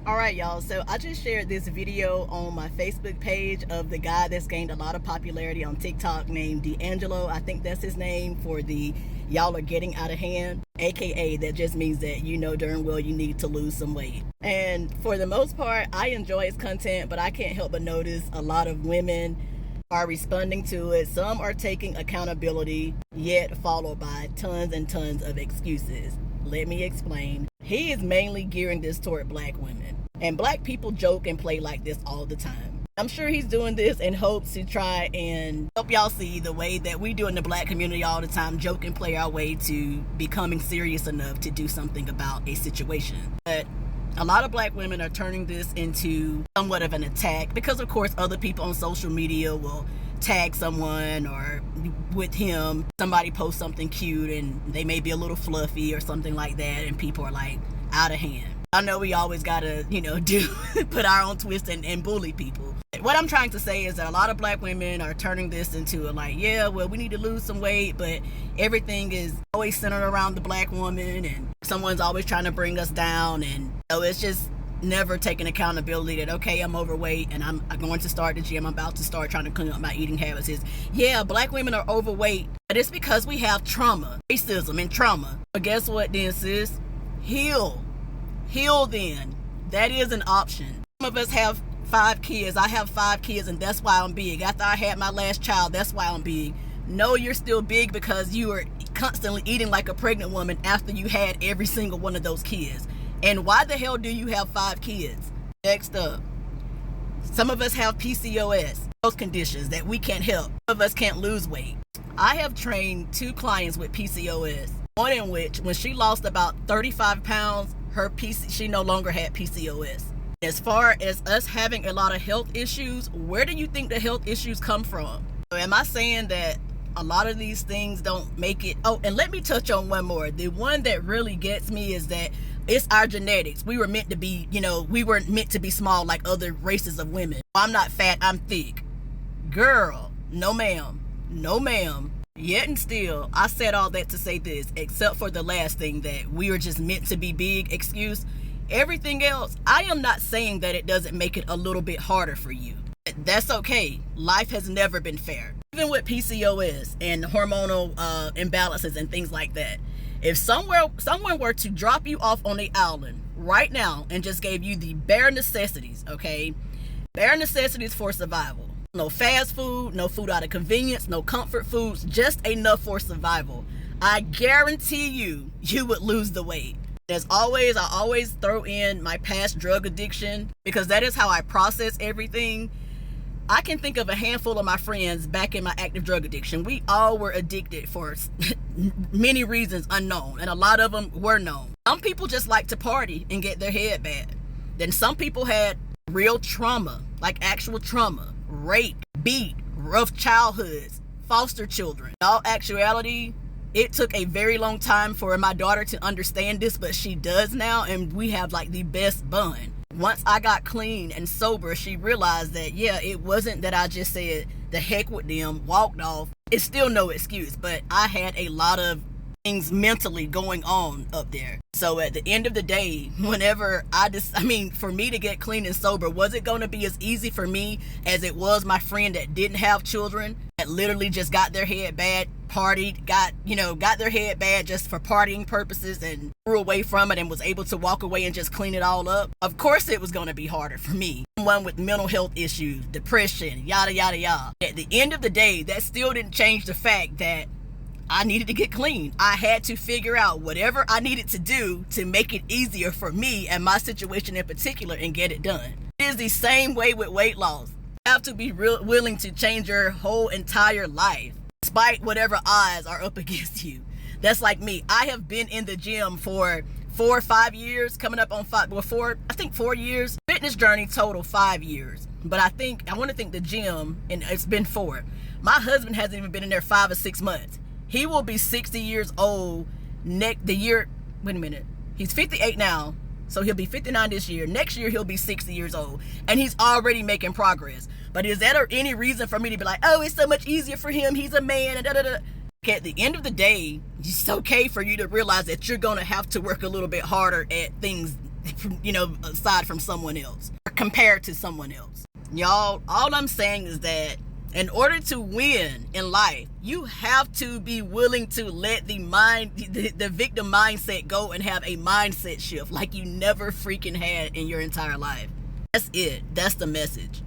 Alright y'all, so I just shared this video on my Facebook page of the guy that's gained a lot of popularity on TikTok named DeAngelo. I think that's his name for the y'all are getting out of hand, aka that just means that you know darn well you need to lose some weight. And for the most part, I enjoy his content, but I can't help but notice a lot of women are responding to it. Some are taking accountability, yet followed by tons and tons of excuses. Let me explain. He is mainly gearing this toward black women. And black people joke and play like this all the time. I'm sure he's doing this in hopes to try and help y'all see the way that we do in the black community all the time, joke and play our way to becoming serious enough to do something about a situation. But a lot of black women are turning this into somewhat of an attack because, of course, other people on social media will tag someone, or with him, somebody posts something cute and they may be a little fluffy or something like that, and people are like, out of hand. I know we always gotta, put our own twist and bully people. What I'm trying to say is that a lot of black women are turning this into we need to lose some weight, but everything is always centered around the black woman, and someone's always trying to bring us down, and it's just never taking accountability that, okay, I'm overweight and I'm going to start the gym, I'm about to start trying to clean up my eating habits. Black women are overweight, but it's because we have trauma, racism and trauma. But guess what then, sis? Heal then. That is an option. Some of us have 5 kids. I have 5 kids, and that's why I'm big. After I had my last child, that's why I'm big. No, you're still big because you are constantly eating like a pregnant woman after you had every single one of those kids. And why the hell do you have 5 kids? Next up, some of us have PCOS, those conditions that we can't help. Some of us can't lose weight. I have trained 2 clients with PCOS, one in which, when she lost about 35 pounds, she no longer had PCOS. As far as us having a lot of health issues, where do you think the health issues come from? So am I saying that a lot of these things don't make it? Oh, and let me touch on one more. The one that really gets me is that it's our genetics. We were meant to be, we weren't meant to be small like other races of women. I'm not fat, I'm thick. Girl, no ma'am. No ma'am. Yet and still, I said all that to say this, except for the last thing, that we were just meant to be big excuse. Everything else, I am not saying that it doesn't make it a little bit harder for you. That's okay. Life has never been fair. Even with PCOS and hormonal imbalances and things like that. If someone were to drop you off on an island right now and just gave you the bare necessities, okay? Bare necessities for survival. No fast food, no food out of convenience, no comfort foods, just enough for survival. I guarantee you would lose the weight. As always, I always throw in my past drug addiction because that is how I process everything. I can think of a handful of my friends back in my active drug addiction. We all were addicted for many reasons unknown, and a lot of them were known. Some people just like to party and get their head bad. Then some people had real trauma, like actual trauma, rape, beat, rough childhoods, foster children. In all actuality, it took a very long time for my daughter to understand this, but she does now, and we have the best bond. Once I got clean and sober, she realized that, it wasn't that I just said, the heck with them, walked off. It's still no excuse, but I had a lot of things mentally going on up there. So at the end of the day, whenever for me to get clean and sober, was it going to be as easy for me as it was my friend that didn't have children, that literally just got their head bad, partied, got their head bad just for partying purposes and grew away from it and was able to walk away and just clean it all up? Of course it was going to be harder for me. Someone with mental health issues, depression, yada, yada, yada. At the end of the day, that still didn't change the fact that I needed to get clean. I had to figure out whatever I needed to do to make it easier for me and my situation in particular and get it done. It is the same way with weight loss. You have to be willing to change your whole entire life, despite whatever odds are up against you. That's like me. I have been in the gym for 4 or 5 years, coming up on 4 years. Fitness journey total 5 years. But I want to think the gym, and it's been 4. My husband hasn't even been in there 5 or 6 months. He will be 60 years old wait a minute. He's 58 now, so he'll be 59 this year. Next year, he'll be 60 years old, and he's already making progress. But is that any reason for me to be like, oh, it's so much easier for him, he's a man, and da-da-da? Okay, at the end of the day, it's okay for you to realize that you're going to have to work a little bit harder at things aside from someone else or compared to someone else. Y'all, all I'm saying is that in order to win in life, you have to be willing to let the victim mindset go and have a mindset shift like you never freaking had in your entire life. That's it. That's the message.